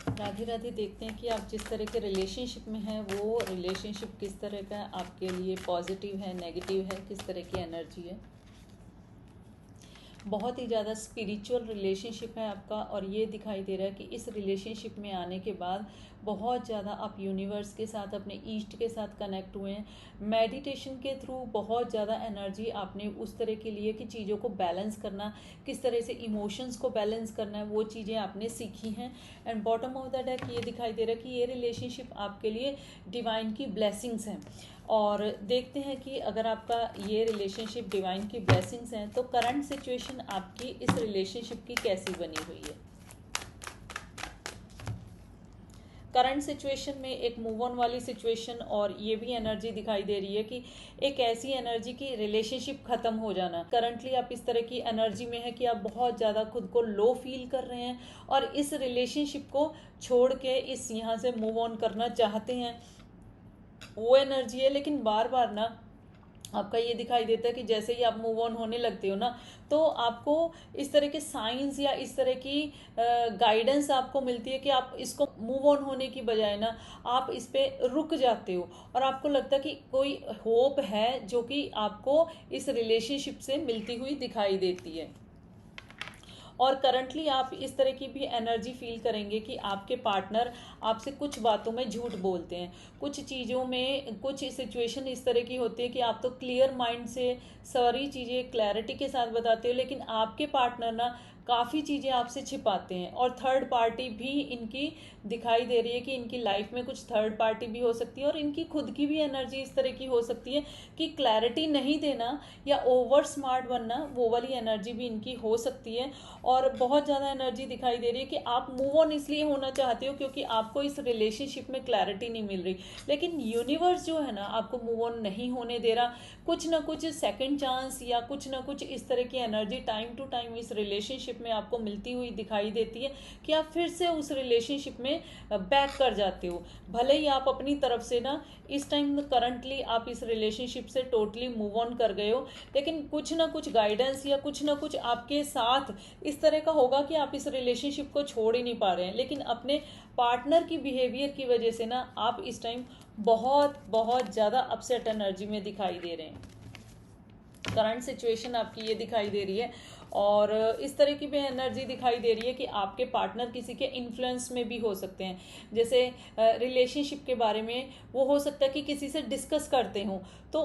राधे राधे। देखते हैं कि आप जिस तरह के रिलेशनशिप में हैं वो रिलेशनशिप किस तरह का आपके लिए पॉजिटिव है, नेगेटिव है, किस तरह की एनर्जी है। बहुत ही ज़्यादा स्पिरिचुअल रिलेशनशिप है आपका, और ये दिखाई दे रहा है कि इस रिलेशनशिप में आने के बाद बहुत ज़्यादा आप यूनिवर्स के साथ, अपने ईस्ट के साथ कनेक्ट हुए हैं। मेडिटेशन के थ्रू बहुत ज़्यादा एनर्जी आपने उस तरह के लिए कि चीज़ों को बैलेंस करना, किस तरह से इमोशंस को बैलेंस करना है, वो चीज़ें आपने सीखी हैं। And bottom of the deck ये दिखाई दे रहा है कि ये रिलेशनशिप आपके लिए डिवाइन की ब्लेसिंग्स हैं। और देखते हैं कि अगर आपका ये रिलेशनशिप डिवाइन की ब्लेसिंग्स हैं तो करंट सिचुएशन आपकी इस रिलेशनशिप की कैसी बनी हुई है। करंट सिचुएशन में एक मूव ऑन वाली सिचुएशन, और ये भी एनर्जी दिखाई दे रही है कि एक ऐसी एनर्जी की रिलेशनशिप खत्म हो जाना। करंटली आप इस तरह की एनर्जी में है कि आप बहुत ज़्यादा खुद को लो फील कर रहे हैं और इस रिलेशनशिप को छोड़ के इस यहाँ से मूव ऑन करना चाहते हैं, वो एनर्जी है। लेकिन बार बार ना आपका ये दिखाई देता है कि जैसे ही आप मूव ऑन होने लगते हो ना, तो आपको इस तरह के साइंस या इस तरह की गाइडेंस आपको मिलती है कि आप इसको मूव ऑन होने की बजाय ना आप इस पे रुक जाते हो, और आपको लगता है कि कोई होप है जो कि आपको इस रिलेशनशिप से मिलती हुई दिखाई देती है। और करंटली आप इस तरह की भी एनर्जी फील करेंगे कि आपके पार्टनर आपसे कुछ बातों में झूठ बोलते हैं, कुछ चीज़ों में कुछ सिचुएशन इस तरह की होती है कि आप तो क्लियर माइंड से सारी चीज़ें क्लैरिटी के साथ बताते हो, लेकिन आपके पार्टनर ना काफ़ी चीज़ें आपसे छिपाते हैं। और थर्ड पार्टी भी इनकी दिखाई दे रही है कि इनकी लाइफ में कुछ थर्ड पार्टी भी हो सकती है, और इनकी खुद की भी एनर्जी इस तरह की हो सकती है कि क्लैरिटी नहीं देना या ओवर स्मार्ट बनना, वो वाली एनर्जी भी इनकी हो सकती है। और बहुत ज़्यादा एनर्जी दिखाई दे रही है कि आप मूव ऑन इसलिए होना चाहते हो क्योंकि आपको इस रिलेशनशिप में क्लैरिटी नहीं मिल रही, लेकिन यूनिवर्स जो है ना आपको मूव ऑन नहीं होने दे रहा। कुछ ना कुछ सेकंड चांस या कुछ ना कुछ इस तरह की एनर्जी टाइम टू टाइम इस रिलेशनशिप में आपको मिलती हुई दिखाई देती है कि आप फिर से उस रिलेशनशिप में बैक कर जाते हो। भले ही आप अपनी तरफ से ना इस टाइम करंटली आप इस रिलेशनशिप से टोटली मूव ऑन कर गए हो, लेकिन कुछ ना कुछ गाइडेंस या कुछ ना कुछ आपके साथ इस तरह का होगा कि आप इस रिलेशनशिप को छोड़ ही नहीं पा रहे हैं। लेकिन अपने पार्टनर की बिहेवियर की वजह से ना आप इस टाइम बहुत बहुत ज़्यादा अपसेट एनर्जी में दिखाई दे रहे हैं। करंट सिचुएशन आपकी ये दिखाई दे रही है, और इस तरह की भी एनर्जी दिखाई दे रही है कि आपके पार्टनर किसी के इन्फ्लुएंस में भी हो सकते हैं। जैसे रिलेशनशिप के बारे में वो हो सकता है कि किसी से डिस्कस करते हों, तो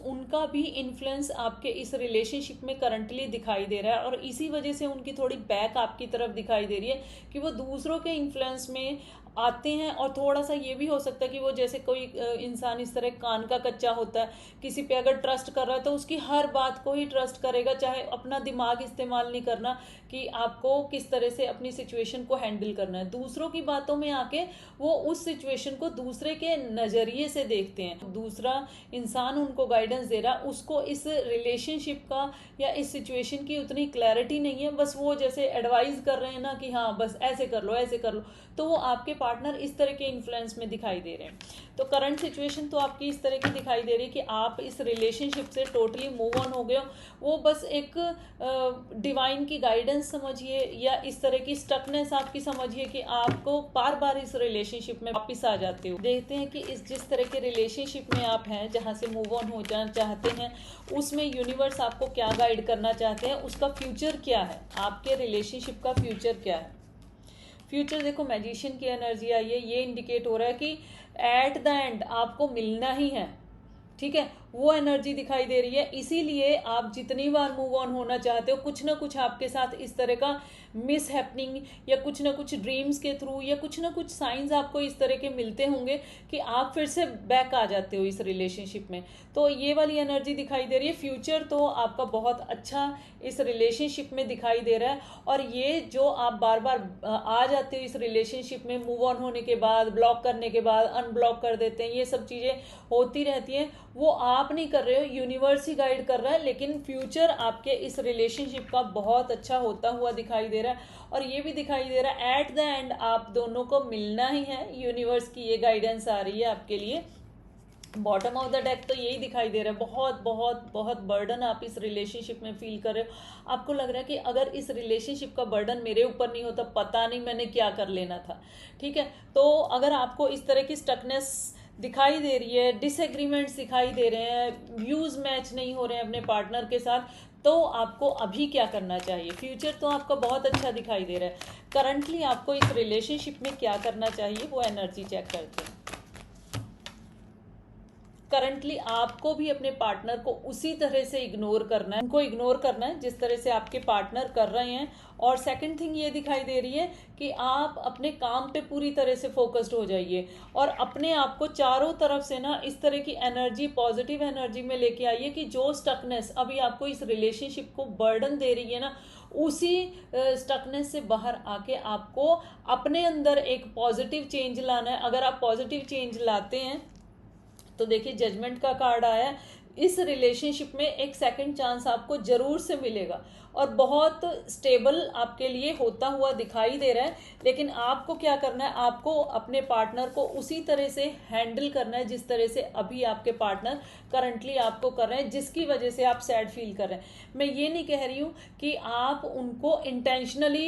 उनका भी इन्फ्लुएंस आपके इस रिलेशनशिप में करंटली दिखाई दे रहा है, और इसी वजह से उनकी थोड़ी बैक आपकी तरफ दिखाई दे रही है कि वो दूसरों के इन्फ्लुएंस में आते हैं। और थोड़ा सा ये भी हो सकता है कि वो जैसे कोई इंसान इस तरह कान का कच्चा होता है, किसी पे अगर ट्रस्ट कर रहा है तो उसकी हर बात को ही ट्रस्ट करेगा, चाहे अपना दिमाग इस्तेमाल नहीं करना कि आपको किस तरह से अपनी सिचुएशन को हैंडल करना है। दूसरों की बातों में आके वो उस सिचुएशन को दूसरे के नज़रिए से देखते हैं। दूसरा इंसान उनको गाइडेंस दे रहा, उसको इस रिलेशनशिप का या इस सिचुएशन की उतनी क्लैरिटी नहीं है, बस वो जैसे एडवाइज कर रहे हैं ना कि हाँ बस ऐसे कर लो ऐसे कर लो, तो वो आपके पार्टनर इस तरह के इन्फ्लुएंस में दिखाई दे रहे हैं। तो करंट सिचुएशन तो आपकी इस तरह की दिखाई दे रही है कि आप इस रिलेशनशिप से टोटली मूव ऑन हो गए हो। वो बस एक डिवाइन की गाइडेंस समझिए या इस तरह की स्टकनेस आपकी समझिए कि आपको बार बार इस रिलेशनशिप में वापस आ जाते हो। देखते हैं कि इस जिस तरह के रिलेशनशिप में आप हैं, जहाँ से मूव ऑन हो जाना चाहते हैं, उसमें यूनिवर्स आपको क्या गाइड करना चाहते हैं, उसका फ्यूचर क्या है, आपके रिलेशनशिप का फ्यूचर क्या है। फ्यूचर देखो, मैजिशियन की एनर्जी आई है, ये इंडिकेट हो रहा है कि एट द एंड आपको मिलना ही है, ठीक है, वो एनर्जी दिखाई दे रही है। इसीलिए आप जितनी बार मूव ऑन होना चाहते हो, कुछ ना कुछ आपके साथ इस तरह का मिस हैपनिंग या कुछ ना कुछ ड्रीम्स के थ्रू या कुछ ना कुछ साइंस आपको इस तरह के मिलते होंगे कि आप फिर से बैक आ जाते हो इस रिलेशनशिप में। तो ये वाली एनर्जी दिखाई दे रही है। फ्यूचर तो आपका बहुत अच्छा इस रिलेशनशिप में दिखाई दे रहा है, और ये जो आप बार बार आ जाते हो इस रिलेशनशिप में, मूव ऑन होने के बाद, ब्लॉक करने के बाद अनब्लॉक कर देते हैं, ये सब चीज़ें होती रहती हैं, वो आप नहीं कर रहे हो, यूनिवर्स ही गाइड कर रहा है। लेकिन फ्यूचर आपके इस रिलेशनशिप का बहुत अच्छा होता हुआ दिखाई दे रहा है, और ये भी दिखाई दे रहा है एट द एंड आप दोनों को मिलना ही है। यूनिवर्स की ये गाइडेंस आ रही है आपके लिए। बॉटम ऑफ द डेक तो यही दिखाई दे रहा है, बहुत बहुत बहुत बर्डन आप इस रिलेशनशिप में फील कर रहे हो। आपको लग रहा है कि अगर इस रिलेशनशिप का बर्डन मेरे ऊपर नहीं होता, पता नहीं मैंने क्या कर लेना था। ठीक है, तो अगर आपको इस तरह की स्टकनेस दिखाई दे रही है, डिसएग्रीमेंट्स दिखाई दे रहे हैं, व्यूज मैच नहीं हो रहे हैं अपने पार्टनर के साथ, तो आपको अभी क्या करना चाहिए? फ्यूचर तो आपका बहुत अच्छा दिखाई दे रहा है, करंटली आपको इस रिलेशनशिप में क्या करना चाहिए वो एनर्जी चेक करते हैं। करंटली आपको भी अपने पार्टनर को उसी तरह से इग्नोर करना है, उनको इग्नोर करना है जिस तरह से आपके पार्टनर कर रहे हैं। और सेकंड थिंग ये दिखाई दे रही है कि आप अपने काम पे पूरी तरह से फोकस्ड हो जाइए और अपने आप को चारों तरफ से ना इस तरह की एनर्जी, पॉजिटिव एनर्जी में लेके आइए कि जो स्टकनेस अभी आपको इस रिलेशनशिप को बर्डन दे रही है ना, उसी स्टकनेस से बाहर आके आपको अपने अंदर एक पॉजिटिव चेंज लाना है। अगर आप पॉजिटिव चेंज लाते हैं तो देखिए जजमेंट का कार्ड आया है, इस रिलेशनशिप में एक सेकंड चांस आपको जरूर से मिलेगा और बहुत स्टेबल आपके लिए होता हुआ दिखाई दे रहा है। लेकिन आपको क्या करना है, आपको अपने पार्टनर को उसी तरह से हैंडल करना है जिस तरह से अभी आपके पार्टनर करंटली आपको कर रहे हैं, जिसकी वजह से आप सैड फील कर रहे हैं। मैं ये नहीं कह रही हूँ कि आप उनको इंटेंशनली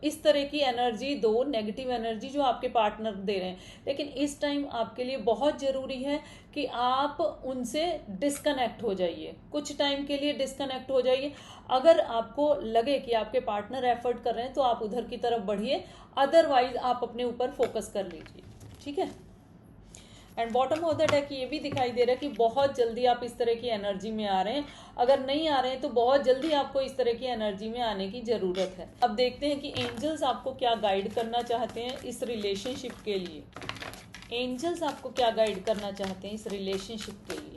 इस तरह की एनर्जी दो, नेगेटिव एनर्जी जो आपके पार्टनर दे रहे हैं, लेकिन इस टाइम आपके लिए बहुत ज़रूरी है कि आप उनसे डिस्कनेक्ट हो जाइए, कुछ टाइम के लिए डिस्कनेक्ट हो जाइए। अगर आपको लगे कि आपके पार्टनर एफर्ट कर रहे हैं तो आप उधर की तरफ बढ़िए, अदरवाइज आप अपने ऊपर फोकस कर लीजिए। ठीक है, and bottom of the deck ये भी दिखाई दे रहा है कि बहुत जल्दी आप इस तरह की एनर्जी में आ रहे हैं। अगर नहीं आ रहे हैं तो बहुत जल्दी आपको इस तरह की एनर्जी में आने की ज़रूरत है। अब देखते हैं कि एंजल्स आपको क्या गाइड करना चाहते हैं इस रिलेशनशिप के लिए। एंजल्स आपको क्या गाइड करना चाहते हैं इस रिलेशनशिप के लिए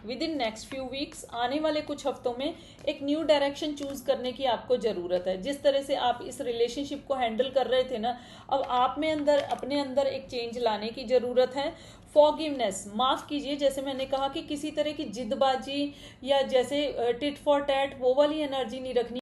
with in next few weeks. आने वाले कुछ हफ्तों में एक न्यू डायरेक्शन चूज करने की आपको ज़रूरत है। जिस तरह से आप इस रिलेशनशिप को हैंडल कर रहे थे ना, अब आप में अंदर, अपने अंदर एक चेंज लाने की ज़रूरत है। फॉरगिवनेस, माफ़ कीजिए, जैसे मैंने कहा कि किसी तरह की जिदबाजी या जैसे टिट फॉर टैट वो वाली एनर्जी नहीं रखनी।